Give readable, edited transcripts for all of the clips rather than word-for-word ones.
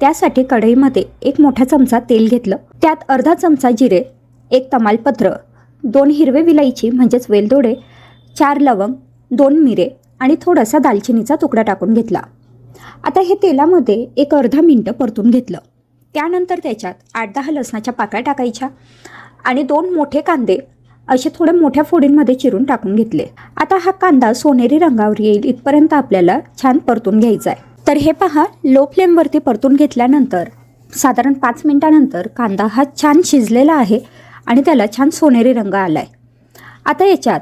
त्यासाठी कढईमध्ये एक मोठा चमचा तेल घेतलं, त्यात अर्धा चमचा जिरे, एक तमालपत्र, 2 हिरवे विलायची म्हणजेच वेलदोडे, 4 लवंग, 2 मिरे आणि थोडासा दालचिनीचा तुकडा टाकून घेतला. आता हे तेलामध्ये एक अर्धा मिनिट परतून घेतलं. त्यानंतर त्याच्यात 8-10 लसणाच्या पाकळ्या टाकायच्या आणि 2 मोठे कांदे असे थोड्या मोठ्या फोडींमध्ये चिरून टाकून घेतले. आता हा कांदा सोनेरी रंगावर येईल इथपर्यंत आपल्याला छान परतून घ्यायचा आहे. तर हे पहा, लो फ्लेमवरती परतून घेतल्यानंतर साधारण 5 मिनिटानंतर कांदा हा छान शिजलेला आहे आणि त्याला छान सोनेरी रंग आला आहे. आता याच्यात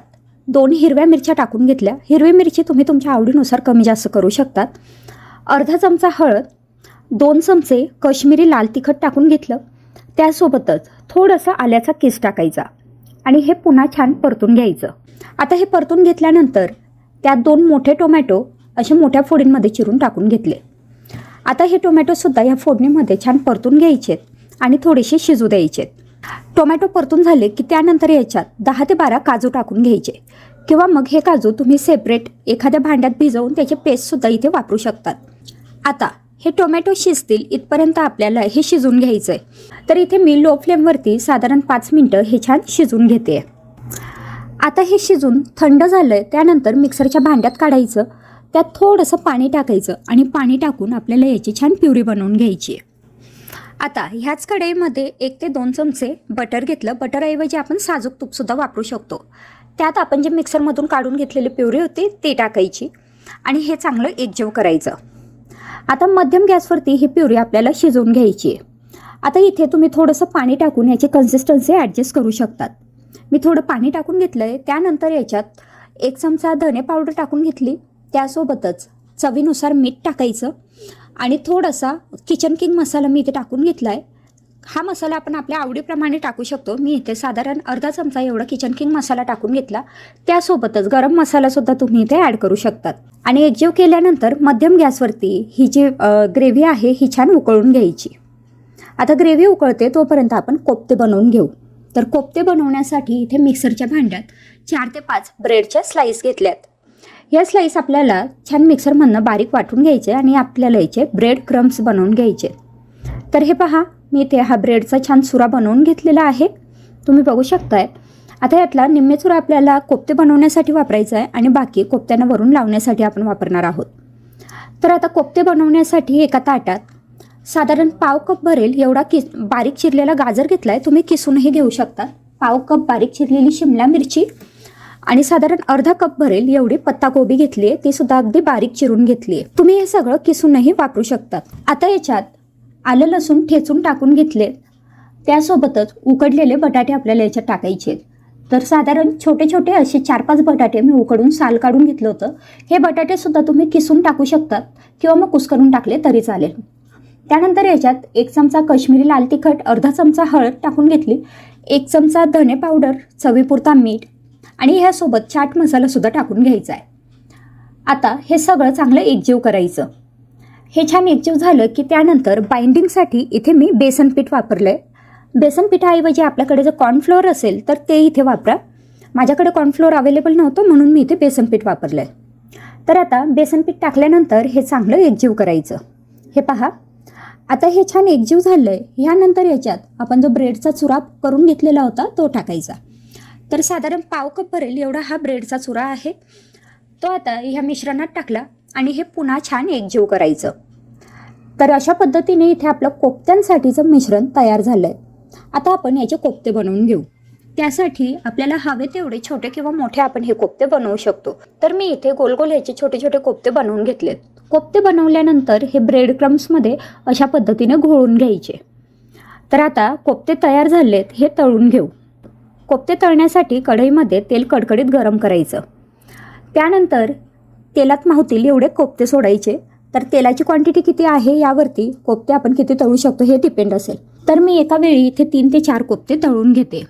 2 हिरव्या मिरच्या टाकून घेतल्या. हिरवी मिरची तुम्ही तुमच्या आवडीनुसार कमी जास्त करू शकतात. अर्धा चमचा हळद, 2 चमचे काश्मीरी लाल तिखट टाकून घेतलं. त्यासोबतच थोडंसं आल्याचा किस टाकायचा आणि हे पुन्हा छान परतून घ्यायचं. आता हे परतून घेतल्यानंतर त्यात 2 मोठे टोमॅटो असे मोठ्या फोडींमध्ये चिरून टाकून घेतले. आता हे टोमॅटोसुद्धा या फोडणीमध्ये छान परतून घ्यायचेत आणि थोडेसे शिजू द्यायचेत. टोमॅटो परतून झाले की त्यानंतर याच्यात 10 ते 12 काजू टाकून घ्यायचे किंवा मग हे काजू तुम्ही सेपरेट एखाद्या भांड्यात भिजवून त्याचे पेस्टसुद्धा इथे वापरू शकतात. आता हे टोमॅटो शिजतील इथपर्यंत आपल्याला हे शिजून घ्यायचं आहे. तर इथे मी लो फ्लेमवरती साधारण 5 मिनिटं हे छान शिजून घेते. आता हे शिजून थंड झालं आहे, त्यानंतर मिक्सरच्या भांड्यात काढायचं. त्यात थोडंसं पाणी टाकायचं आणि पाणी टाकून आपल्याला याची छान प्युरी बनवून घ्यायची आहे. आता ह्याच कढईमध्ये 1 ते 2 चमचे बटर घेतलं. बटरऐवजी आपण साजूक तूपसुद्धा वापरू शकतो. त्यात आपण जे मिक्सरमधून काढून घेतलेली प्युरी होती ते टाकायची आणि हे चांगलं एकजीव करायचं. आता मध्यम गॅसवरती ही प्युरी आपल्याला शिजवून घ्यायची आहे. आता इथे तुम्ही थोडंसं पाणी टाकून याची कन्सिस्टन्सी ॲडजस्ट करू शकतात. मी थोडं पाणी टाकून घेतलं आहे. त्यानंतर याच्यात 1 चमचा धने पावडर टाकून घेतली. त्यासोबतच चवीनुसार मीठ टाकायचं आणि थोडासा किचन किंग मसाला मी इथे टाकून घेतला आहे. हा मसाला आपण आपल्या आवडीप्रमाणे टाकू शकतो. मी इथे साधारण अर्धा चमचा एवढा किचन किंग मसाला टाकून घेतला. त्यासोबतच गरम मसालासुद्धा तुम्ही इथे ॲड करू शकतात आणि एकजीव केल्यानंतर मध्यम गॅसवरती ही जी ग्रेव्ही आहे ही छान उकळून घ्यायची. आता ग्रेव्ही उकळते तोपर्यंत आपण कोफ्ते बनवून घेऊ. तर कोफ्ते बनवण्यासाठी इथे मिक्सरच्या भांड्यात 4 ते 5 ब्रेडच्या स्लाईस घेतल्यात. या स्लाईस आपल्याला छान मिक्सरमधनं बारीक वाटून घ्यायचे आणि आपल्याला याचे ब्रेड क्रम्स बनवून घ्यायचे. तर हे पहा, मी इथे हा ब्रेडचा छान चुरा बनवून घेतलेला आहे, तुम्ही बघू शकताय. आता यातला निम्मे चुरा आपल्याला कोफ्ते बनवण्यासाठी वापरायचा आहे आणि बाकी कोफ्त्यांना वरून लावण्यासाठी आपण वापरणार आहोत. तर आता कोफ्ते बनवण्यासाठी एका ताटात साधारण पाव कप भरेल एवढा बारीक चिरलेला गाजर घेतला आहे. तुम्ही किसूनही घेऊ शकता. पाव कप बारीक चिरलेली शिमला मिरची आणि साधारण अर्धा कप भरेल एवढी पत्ताकोबी घेतली आहे, ती सुद्धा अगदी बारीक चिरून घेतली आहे. तुम्ही हे सगळं किसूनही वापरू शकतात. आता याच्यात आलं लसूण ठेचून टाकून घेतले. त्यासोबतच उकडलेले बटाटे आपल्याला याच्यात टाकायचे. तर साधारण छोटे छोटे असे 4-5 बटाटे मी उकडून साल काढून घेतलं होतं. हे बटाटेसुद्धा तुम्ही किसून टाकू शकतात किंवा मग कुस्करून टाकले तरी चालेल. त्यानंतर याच्यात 1 चमचा काश्मीरी लाल तिखट, अर्धा चमचा हळद टाकून घेतली, 1 चमचा धने पावडर, चवीपुरता मीठ आणि ह्यासोबत चाट मसालासुद्धा टाकून घ्यायचा आहे. आता हे सगळं चांगलं एकजीव करायचं. हे छान एकजीव झालं की त्यानंतर बाइंडिंगसाठी इथे मी बेसन पीठ वापरलं आहे. बेसन पिठाऐवजी आपल्याकडे जर कॉर्नफ्लोअर असेल तर ते इथे वापरा. माझ्याकडे कॉर्नफ्लोअर अवेलेबल नव्हतं म्हणून मी इथे बेसन पीठ वापरलं आहे. तर आता बेसन पीठ टाकल्यानंतर हे चांगलं एकजीव करायचं. हे पहा, आता हे छान एकजीव झालं आहे. ह्यानंतर याच्यात आपण जो ब्रेडचा चुरा करून घेतलेला होता तो टाकायचा. तर साधारण पाव कप भरेल एवढा हा ब्रेडचा चुरा आहे, तो आता ह्या मिश्रणात टाकला आणि हे पुन्हा छान एकजीव करायचं. तर अशा पद्धतीने इथे आपलं कोफ्त्यांसाठीचं मिश्रण तयार झालं आहे. आता आपण याचे कोफ्ते बनवून घेऊ. त्यासाठी आपल्याला हवे तेवढे छोटे किंवा मोठे आपण हे कोफ्ते बनवू शकतो. तर मी इथे गोल गोल ह्याचे छोटे छोटे कोफ्ते बनवून घेतलेत. कोफ्ते बनवल्यानंतर हे ब्रेड क्रम्समध्ये अशा पद्धतीने घोळून घ्यायचे. तर आता कोफ्ते तयार झालेत, हे तळून घेऊ. कोफ्ते तळण्यासाठी कढईमध्ये तेल कडकडीत गरम करायचं. त्यानंतर तेलात मावतील एवढे कोफ्ते सोडायचे. तर तेलाची क्वांटिटी किती आहे यावरती कोफ्ते आपण किती तळू शकतो हे डिपेंड असेल. तर मी एका वेळी इथे 3 ते 4 कोफ्ते तळून घेते.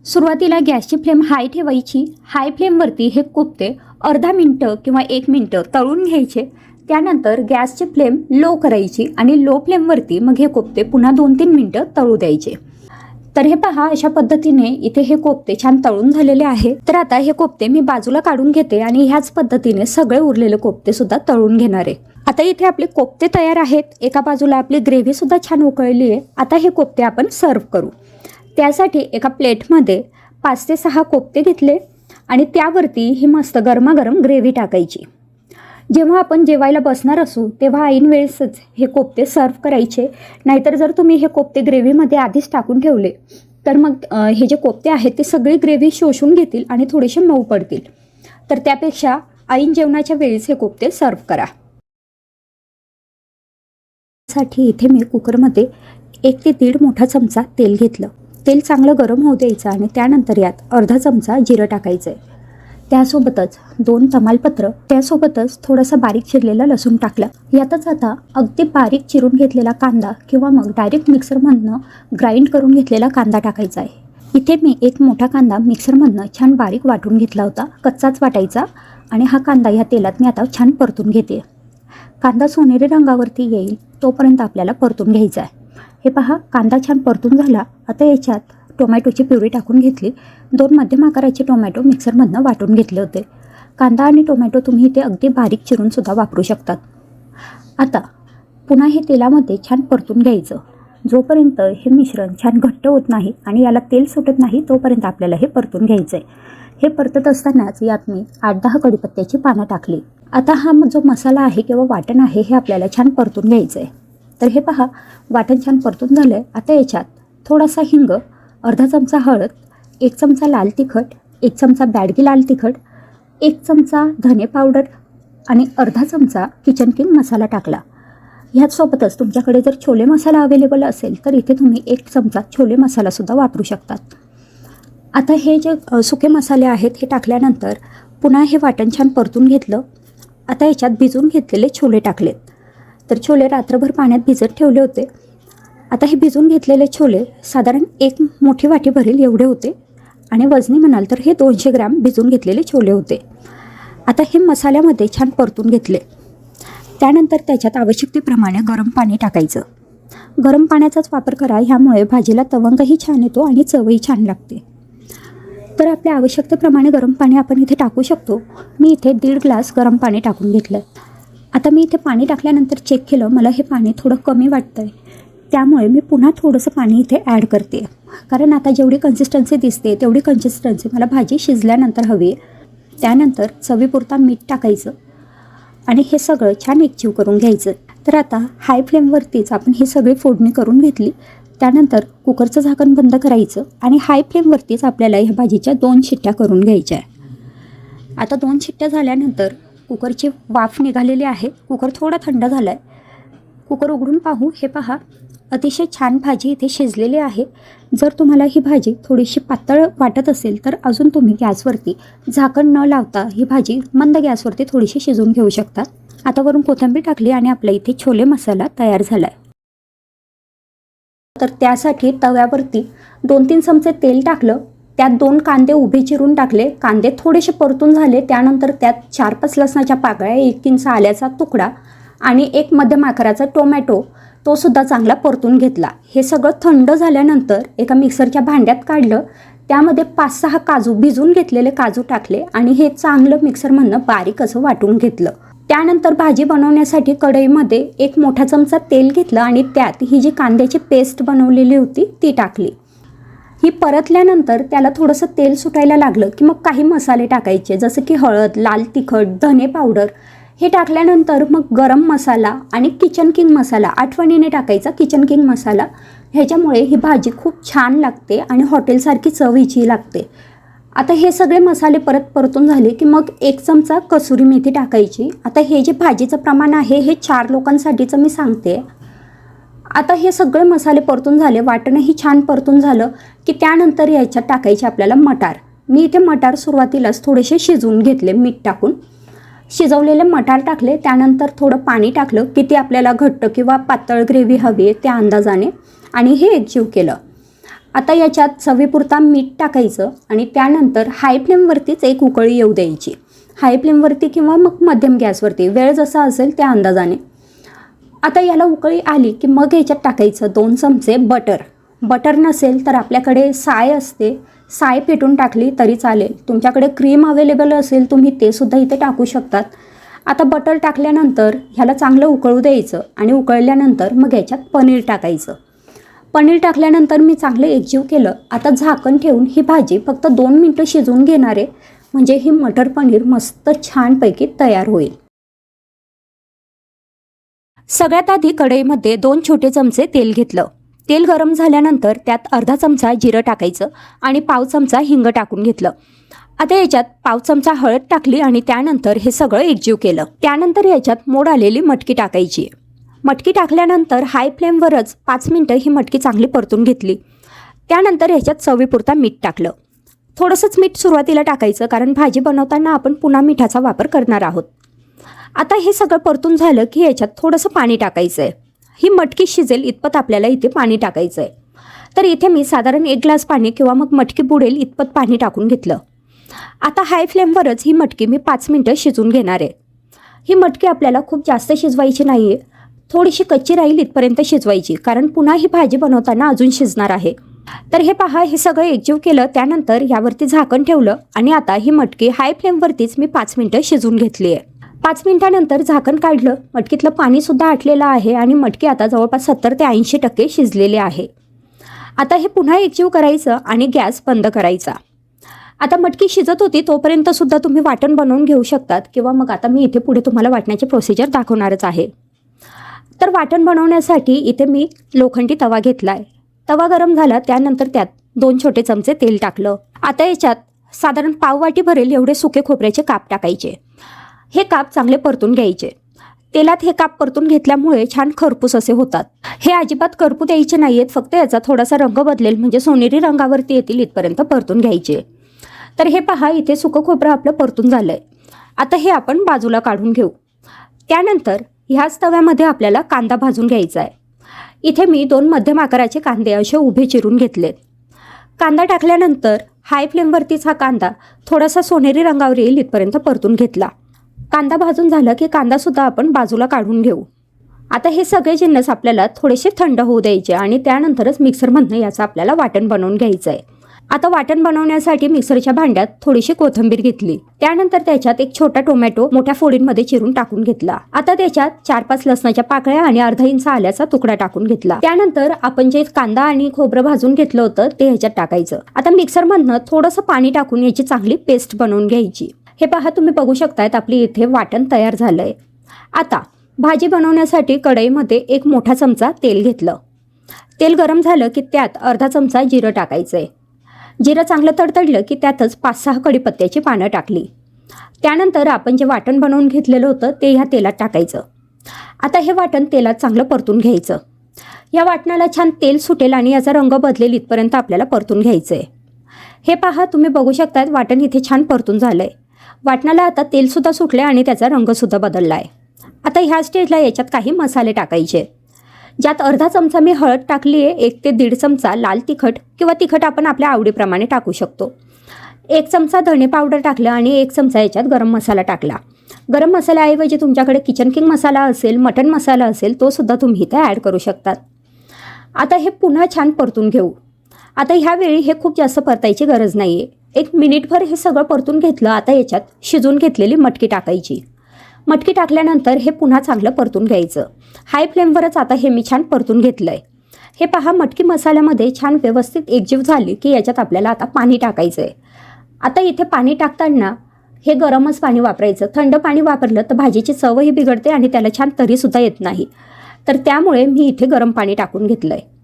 सुरुवातीला गॅसची फ्लेम हाय ठेवायची. हाय फ्लेमवरती हे कोफ्ते अर्धा मिनटं किंवा 1 मिनटं तळून घ्यायचे. त्यानंतर गॅसची फ्लेम लो करायची आणि लो फ्लेमवरती मग हे कोफ्ते पुन्हा 2-3 मिनटं तळू द्यायचे. तर हे पहा, अशा पद्धतीने इथे हे कोफ्ते छान तळून झालेले आहे. तर आता हे कोफ्ते मी बाजूला काढून घेते आणि ह्याच पद्धतीने सगळे उरलेले कोफ्ते सुद्धा तळून घेणार आहे. आता इथे आपले कोफ्ते तयार आहेत. एका बाजूला आपली ग्रेव्हीसुद्धा छान उकळली आहे. आता हे कोफ्ते आपण सर्व करू. त्यासाठी एका प्लेटमध्ये 5 ते 6 कोफ्ते घेतले आणि त्यावरती ही मस्त गरमागरम ग्रेव्ही टाकायची. जेव्हा आपण जेवायला बसणार असू तेव्हा ऐन वेळेसच हे कोफ्ते सर्व करायचे. नाहीतर जर तुम्ही हे कोफ्ते ग्रेव्हीमध्ये आधीच टाकून ठेवले तर मग हे जे कोफ्ते आहेत ते सगळी ग्रेव्ही शोषून घेतील आणि थोडेसे मऊ पडतील. तर त्यापेक्षा ऐन जेवणाच्या वेळेस हे कोफ्ते सर्व करा. साठी इथे मी कुकरमध्ये 1 ते 1.5 मोठा चमचा तेल घेतलं. तेल चांगलं गरम होऊ द्यायचं आणि त्यानंतर यात अर्धा चमचा जिरं टाकायचं आहे. त्यासोबतच 2 तमालपत्र, त्यासोबतच थोडासा बारीक चिरलेला लसूण टाकला. यातच आता अगदी बारीक चिरून घेतलेला कांदा किंवा मग डायरेक्ट मिक्सरमधनं ग्राइंड करून घेतलेला कांदा टाकायचा आहे. इथे मी 1 मोठा कांदा मिक्सरमधनं छान बारीक वाटून घेतला होता, कच्चाच वाटायचा. आणि हा कांदा या तेलात मी आता छान परतून घेते. कांदा सोनेरी रंगावरती येईल तोपर्यंत आपल्याला परतून घ्यायचा आहे. हे पहा, कांदा छान परतून झाला. आता याच्यात टोमॅटोची प्युरी टाकून घेतली. 2 मध्यम आकाराचे टोमॅटो मिक्सरमधनं वाटून घेतले होते. कांदा आणि टोमॅटो तुम्ही इथे अगदी बारीक चिरूनसुद्धा वापरू शकतात. आता पुन्हा हे तेलामध्ये छान परतून घ्यायचं. जोपर्यंत हे मिश्रण छान घट्ट होत नाही आणि याला तेल सुटत नाही तोपर्यंत आपल्याला हे परतून घ्यायचं आहे. हे परतत असतानाच यात मी 8-10 कढीपत्त्याची पानं टाकली. आता हा जो मसाला आहे किंवा वाटण आहे हे आपल्याला छान परतून घ्यायचं आहे. तर हे पहा, वाटण छान परतून झालं आहे. आता याच्यात थोडासा हिंग, अर्धा चमचा हळद, 1 चमचा लाल तिखट, 1 चमचा बॅडगी लाल तिखट, 1 चमचा धने पावडर आणि अर्धा चमचा किचन किंग मसाला टाकला. ह्याचसोबतच तुमच्याकडे जर छोले मसाला अवेलेबल असेल तर इथे तुम्ही 1 चमचा छोले मसालासुद्धा वापरू शकतात. आता हे जे सुके मसाले आहेत हे टाकल्यानंतर पुन्हा हे वाटण छान परतून घेतलं. आता याच्यात भिजवून घेतलेले छोले टाकलेत. तर छोले रात्रभर पाण्यात भिजत ठेवले होते. आता हे भिजवून घेतलेले छोले साधारण 1 मोठी वाटी भरेल एवढे होते आणि वजनी म्हणाल तर हे 200 ग्रॅम भिजवून घेतलेले छोले होते. आता हे मसाल्यामध्ये छान परतून घेतले. त्यानंतर त्याच्यात आवश्यकतेप्रमाणे गरम पाणी टाकायचं. गरम पाण्याचाच वापर करा, ह्यामुळे भाजीला तवंगही छान येतो आणि चवही छान लागते. तर आपल्या आवश्यकतेप्रमाणे गरम पाणी आपण इथे टाकू शकतो. मी इथे 1.5 ग्लास गरम पाणी टाकून घेतलं. आता मी इथे पाणी टाकल्यानंतर चेक केलं, मला हे पाणी थोडं कमी वाटतं आहे. त्यामुळे मी पुन्हा थोडंसं पाणी इथे ॲड करते. कारण आता जेवढी कन्सिस्टन्सी दिसते तेवढी कन्सिस्टन्सी मला भाजी शिजल्यानंतर हवी आहे. त्यानंतर चवीपुरता मीठ टाकायचं आणि हे सगळं छान एकजीव करून घ्यायचं. तर आता हाय फ्लेमवरतीच आपण ही सगळी फोडणी करून घेतली. त्यानंतर कुकरचं झाकण बंद करायचं आणि हाय फ्लेमवरतीच आपल्याला ह्या भाजीच्या 2 शिट्ट्या करून घ्यायच्या आहे. आता 2 शिट्ट्या झाल्यानंतर कुकरची वाफ निघालेली आहे. कुकर थोडा थंड झाला आहे. कुकर उघडून पाहू. हे पहा, अतिशय छान भाजी इथे शिजलेली आहे. जर तुम्हाला ही भाजी थोडीशी पातळ वाटत असेल तर अजून तुम्ही गॅसवरती झाकण न लावता ही भाजी मंद गॅसवरती थोडीशी शिजवून घेऊ शकता. आता वरून कोथिंबीर टाकली आणि आपल्या इथे छोले मसाला तयार झाला आहे. तर त्यासाठी तव्यावरती 2-3 चमचे तेल टाकलं. त्यात 2 कांदे उभे चिरून टाकले. कांदे थोडेसे परतून झाले. त्यानंतर त्यात 4-5 लसणाच्या पाकळ्या, 1 इंच आल्याचा तुकडा आणि 1 मध्यम आकाराचा टोमॅटो तो सुद्धा चांगला परतून घेतला. हे सगळं थंड झाल्यानंतर एका मिक्सरच्या भांड्यात काढलं. त्यामध्ये 5-6 काजू, भिजून घेतलेले काजू टाकले आणि हे चांगलं मिक्सरमधनं बारीक असं वाटून घेतलं. त्यानंतर भाजी बनवण्यासाठी कढईमध्ये 1 मोठा चमचा तेल घेतलं आणि त्यात ही जी कांद्याची पेस्ट बनवलेली होती ती टाकली. ही परतल्यानंतर त्याला थोडंसं तेल सुटायला लागलं की मग काही मसाले टाकायचे, जसं की हळद, लाल तिखट, धने पावडर. हे टाकल्यानंतर मग गरम मसाला आणि किचन किंग मसाला आठवणीने टाकायचा, किचन किंग मसाला. ह्याच्यामुळे ही भाजी खूप छान लागते आणि हॉटेलसारखी चवीची लागते. आता हे सगळे मसाले परतून झाले की मग 1 चमचा कसुरी मेथी टाकायची. आता हे जे भाजीचं प्रमाण आहे हे 4 लोकांसाठीचं मी सांगते. आता हे सगळे मसाले परतून झाले, वाटणंही छान परतून झालं की त्यानंतर याच्यात टाकायचे आपल्याला मटार. मी इथे मटार सुरुवातीलाच थोडेसे शिजवून घेतले मीठ टाकून. शिजवलेले मटार टाकले. त्यानंतर थोडं पाणी टाकलं, किती आपल्याला घट्ट किंवा पातळ ग्रेव्ही हवी आहे त्या अंदाजाने, आणि हे एकजीव केलं. आता याच्यात चवीपुरता मीठ टाकायचं आणि त्यानंतर हाय फ्लेमवरतीच 1 उकळी येऊ द्यायची. हाय फ्लेमवरती किंवा मग मध्यम गॅसवरती, वेळ जसा असेल त्या अंदाजाने. आता याला उकळी आली की मग याच्यात टाकायचं 2 चमचे बटर. बटर नसेल तर आपल्याकडे साय असते, साय फेटून टाकली तरी चालेल. तुमच्याकडे क्रीम अवेलेबल असेल तुम्ही ते सुद्धा इथे टाकू शकतात. आता बटर टाकल्यानंतर ह्याला चांगलं उकळू द्यायचं आणि उकळल्यानंतर मग ह्याच्यात पनीर टाकायचं. पनीर टाकल्यानंतर मी चांगलं एकजीव केलं. आता झाकण ठेवून ही भाजी फक्त 2 मिनटं शिजवून घेणार आहे, म्हणजे ही मटर पनीर मस्त छानपैकी तयार होईल. सगळ्यात आधी कढईमध्ये 2 छोटे चमचे तेल घेतलं. तेल गरम झाल्यानंतर त्यात अर्धा चमचा जिरं टाकायचं आणि पाव चमचा हिंग टाकून घेतलं. आता याच्यात पाव चमचा हळद टाकली आणि त्यानंतर हे सगळं एकजीव केलं. त्यानंतर याच्यात मोड आलेली मटकी टाकायची. मटकी टाकल्यानंतर हाय फ्लेमवरच 5 मिनटं ही मटकी चांगली परतून घेतली. त्यानंतर ह्याच्यात चवीपुरता मीठ टाकलं. थोडंसंच मीठ सुरुवातीला टाकायचं, कारण भाजी बनवताना आपण पुन्हा मिठाचा वापर करणार आहोत. आता हे सगळं परतून झालं की याच्यात थोडंसं पाणी टाकायचं आहे. ही मटकी शिजेल इतपत आपल्याला इथे पाणी टाकायचं आहे. तर इथे मी साधारण 1 ग्लास पाणी किंवा मग मटकी बुडेल इतपत पाणी टाकून घेतलं. आता हाय फ्लेमवरच ही मटकी मी 5 मिनटं शिजवून घेणार आहे. ही मटकी आपल्याला खूप जास्त शिजवायची नाही आहे, थोडीशी कच्ची राहील इथपर्यंत शिजवायची, कारण पुन्हा ही भाजी बनवताना अजून शिजणार आहे. तर हे पहा, हे सगळं एकजीव केलं. त्यानंतर यावरती झाकण ठेवलं आणि आता ही मटकी हाय फ्लेमवरतीच मी 5 मिनटं शिजवून घेतली आहे. 5 मिनिटानंतर झाकण काढलं. मटकीतलं पाणीसुद्धा आटलेलं आहे आणि मटकी आता जवळपास 70 ते 80% शिजलेली आहे. आता हे पुन्हा एकजीव करायचं आणि गॅस बंद करायचा. आता मटकी शिजत होती तोपर्यंत सुद्धा तुम्ही वाटण बनवून घेऊ शकतात, किंवा मग आता मी इथे पुढे तुम्हाला वाटण्याची प्रोसिजर दाखवणारच आहे. तर वाटण बनवण्यासाठी इथे मी लोखंडी तवा घेतला आहे. तवा गरम झाला त्यानंतर त्यात 2 छोटे चमचे तेल टाकलं. आता याच्यात साधारण पाव वाटी भरेल एवढे सुके खोबऱ्याचे काप टाकायचे. हे काप चांगले परतून घ्यायचे. तेलात हे काप परतून घेतल्यामुळे छान खरपूस असे होतात. हे अजिबात करपू द्यायचे नाही आहेत, फक्त याचा थोडासा रंग बदलेल म्हणजे सोनेरी रंगावरती येतील इथपर्यंत परतून घ्यायचे. तर हे पहा, इथे सुकं खोबरं आपलं परतून झालं आहे. आता हे आपण बाजूला काढून घेऊ. त्यानंतर ह्याच तव्यामध्ये आपल्याला कांदा भाजून घ्यायचा आहे. इथे मी 2 मध्यम आकाराचे कांदे असे उभे चिरून घेतलेत. कांदा टाकल्यानंतर हाय फ्लेमवरतीच हा कांदा थोडासा सोनेरी रंगावर येईल इथपर्यंत परतून घेतला. कांदा भाजून झाला की कांदासुद्धा आपण बाजूला काढून घेऊ. आता हे सगळे जिन्नस आपल्याला थोडेसे थंड होऊ द्यायचे आणि त्यानंतरच मिक्सरमधनं याचं आपल्याला वाटण बनवून घ्यायचं आहे. आता वाटण बनवण्यासाठी मिक्सरच्या भांड्यात थोडीशी कोथिंबीर घेतली. त्यानंतर त्याच्यात एक छोटा टोमॅटो मोठ्या फोडींमध्ये चिरून टाकून घेतला. आता त्याच्यात 4-5 लसणाच्या पाकळ्या आणि अर्धा इंच आल्याचा तुकडा टाकून घेतला. त्यानंतर आपण जे कांदा आणि खोबरं भाजून घेतलं होतं ते ह्याच्यात टाकायचं. आता मिक्सरमधनं थोडंसं पाणी टाकून याची चांगली पेस्ट बनवून घ्यायची. हे पहा, तुम्ही बघू शकतायत आपली इथे वाटण तयार झालंय. आता भाजी बनवण्यासाठी कढईमध्ये 1 मोठा चमचा तेल घेतलं. तेल गरम झालं की त्यात अर्धा चमचा जिरं टाकायचंय. जिरं चांगलं तडतडलं की त्यातच 5-6 कढीपत्त्याची पानं टाकली. त्यानंतर आपण जे वाटण बनवून घेतलेलं होतं ते ह्या तेलात टाकायचं. आता हे वाटण तेलात चांगलं परतून घ्यायचं. या वाटणाला छान तेल सुटेल आणि याचा रंग बदलेल इथपर्यंत आपल्याला परतून घ्यायचं आहे. हे पहा, तुम्ही बघू शकतायत वाटण इथे छान परतून झालं आहे. वाटणाला आता तेलसुद्धा सुटले आणि त्याचा रंगसुद्धा बदलला आहे. आता ह्या स्टेजला याच्यात काही मसाले टाकायचे, ज्यात अर्धा चमचा मी हळद टाकली आहे. 1 ते 1.5 चमचा लाल तिखट किंवा तिखट आपण आपल्या आवडीप्रमाणे टाकू शकतो. 1 चमचा धणे पावडर टाकलं आणि 1 चमचा याच्यात गरम मसाला टाकला. गरम मसाल्याऐवजी तुमच्याकडे किचन किंग मसाला असेल, मटन मसाला असेल, तो सुद्धा तुम्ही इथे ॲड करू शकतात. आता हे पुन्हा छान परतून घेऊ. आता ह्यावेळी हे खूप जास्त परतायची गरज नाही आहे. 1 मिनिटभर हे सगळं परतून घेतलं. आता याच्यात शिजून घेतलेली मटकी टाकायची. मटकी टाकल्यानंतर हे पुन्हा चांगलं परतून घ्यायचं. हाय फ्लेमवरच आता हे मी छान परतून घेतलं आहे. हे पहा, मटकी मसाल्यामध्ये छान व्यवस्थित एकजीव झाली की याच्यात आपल्याला आता पाणी टाकायचं आहे. आता इथे पाणी टाकताना हे गरमच पाणी वापरायचं. थंड पाणी वापरलं तर भाजीची चवही बिघडते आणि त्याला छान तरीसुद्धा येत नाही. तर त्यामुळे मी इथे गरम पाणी टाकून घेतलं आहे.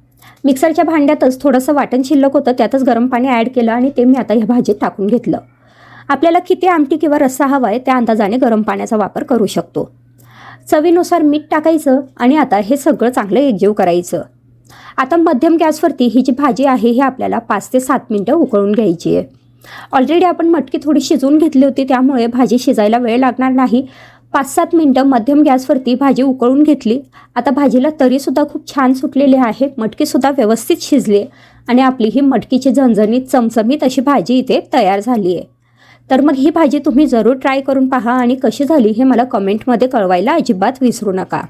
मिक्सरच्या भांड्यातच थोडंसं वाटण शिल्लक होतं, त्यातच गरम पाणी ॲड केलं आणि ते मी आता ह्या भाजीत टाकून घेतलं. आपल्याला किती आमटी किंवा रस्सा हवा आहे त्या अंदाजाने गरम पाण्याचा वापर करू शकतो. चवीनुसार मीठ टाकायचं आणि आता हे सगळं चांगलं एकजीव करायचं. आता मध्यम गॅसवरती ही जी भाजी आहे ही आपल्याला 5 ते 7 मिनटं उकळून घ्यायची आहे. ऑलरेडी आपण मटकी थोडी शिजवून घेतली होती, त्यामुळे भाजी शिजायला वेळ लागणार नाही. 5-7 मिनटं मध्यम गॅसवरती भाजी उकळून घेतली. आता भाजीला तरीसुद्धा खूप छान सुटलेली आहे. मटकीसुद्धा व्यवस्थित शिजली आणि आपली ही मटकीची झणझणीत चमचमीत अशी भाजी इथे तयार झाली आहे. तर मग ही भाजी तुम्ही जरूर ट्राय करून पहा आणि कशी झाली हे मला कमेंटमध्ये कळवायला अजिबात विसरू नका.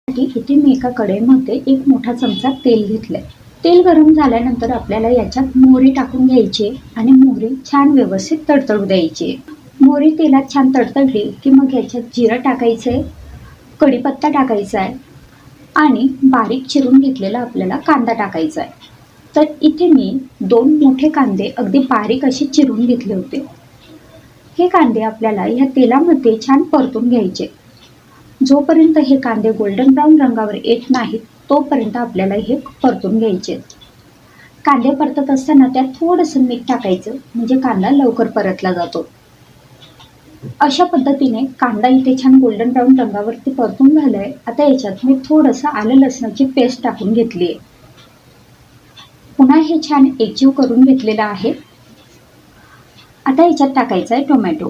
इथे मी एका कढईमध्ये 1 मोठा चमचा तेल घेतलंय. तेल गरम झाल्यानंतर आपल्याला याच्यात मोहरी टाकून घ्यायची आणि मोहरी छान व्यवस्थित तडतडू द्यायची. मोहरी तेलात छान तडतडली की मग याच्यात जिरं टाकायचं आहे, कढीपत्ता टाकायचा आहे आणि बारीक चिरून घेतलेला आपल्याला कांदा टाकायचा आहे. तर इथे मी 2 मोठे कांदे अगदी बारीक असे चिरून घेतले होते. हे कांदे आपल्याला ह्या तेलामध्ये छान परतून घ्यायचे. जोपर्यंत हे कांदे गोल्डन ब्राऊन रंगावर येत नाहीत तोपर्यंत आपल्याला हे परतून घ्यायचे. कांदे परतत असताना त्यात थोडंसं मीठ टाकायचं, म्हणजे कांदा लवकर परतला जातो. अशा पद्धतीने कांदा इथे छान गोल्डन ब्राऊन रंगावरती परतून झालाय. आता याच्यात मी थोडंसं आलं लसणाची पेस्ट टाकून घेतली आहे. पुन्हा हे छान एकजीव करून घेतलेलं आहे. आता याच्यात टाकायचा आहे टोमॅटो.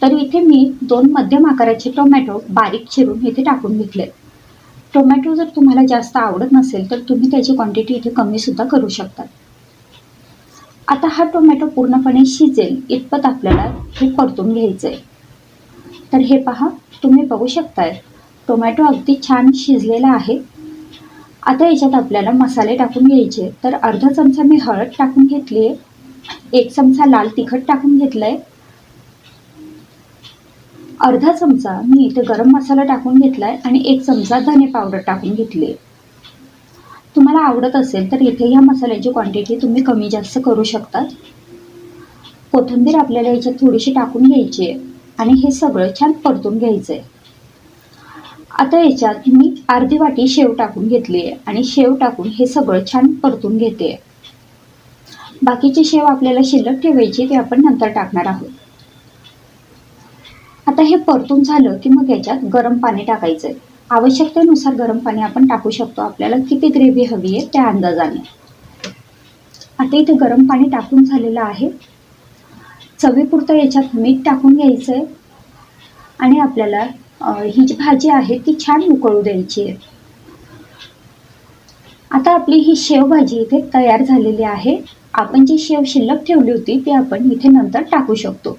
तर इथे मी 2 मध्यम आकाराचे टोमॅटो बारीक चिरून इथे टाकून घेतले. टोमॅटो जर तुम्हाला जास्त आवडत नसेल तर तुम्ही त्याची क्वांटिटी इथे कमी सुद्धा करू शकता. आता हा टोमॅटो पूर्णपणे शिजेल इतपत आपल्याला हे परतून घ्यायचं आहे. तर हे पहा, तुम्ही बघू शकताय टोमॅटो अगदी छान शिजलेला आहे. आता याच्यात आपल्याला मसाले टाकून घ्यायचे. तर अर्धा चमचा मी हळद टाकून घेतली आहे, 1 चमचा लाल तिखट टाकून घेतलंय, अर्धा चमचा मी इथे गरम मसाला टाकून घेतलाय आणि 1 चमचा धने पावडर टाकून घेतली. तुम्हाला आवडत असेल तर इथे या मसाल्याची क्वांटिटी तुम्ही कमी जास्त करू शकता. कोथिंबीर आपल्याला याच्यात थोडीशी टाकून घ्यायची आहे आणि हे सगळं छान परतून घ्यायचं आहे. आता याच्यात मी अर्धी वाटी शेव टाकून घेतली आहे आणि शेव टाकून हे सगळं छान परतून घेते. बाकीची शेव आपल्याला शिल्लक ठेवायची, ते आपण नंतर टाकणार आहोत. आता हे परतून झालं की मग याच्यात गरम पाणी टाकायचं आहे. आवश्यकतेनुसार गरम पाणी आपण टाकू शकतो, आपल्याला किती ग्रेव्ही हवी आहे त्या अंदाजाने. आता इथे गरम पाणी टाकून झालेलं आहे. चवीपुरतं याच्यात मीठ टाकून घ्यायचं आहे आणि आपल्याला ही जी भाजी आहे ती छान उकळू द्यायची आहे. आता आपली ही शेवभाजी इथे तयार झालेली आहे. आपण जी शेव शिल्लक ठेवली होती ती आपण इथे नंतर टाकू शकतो.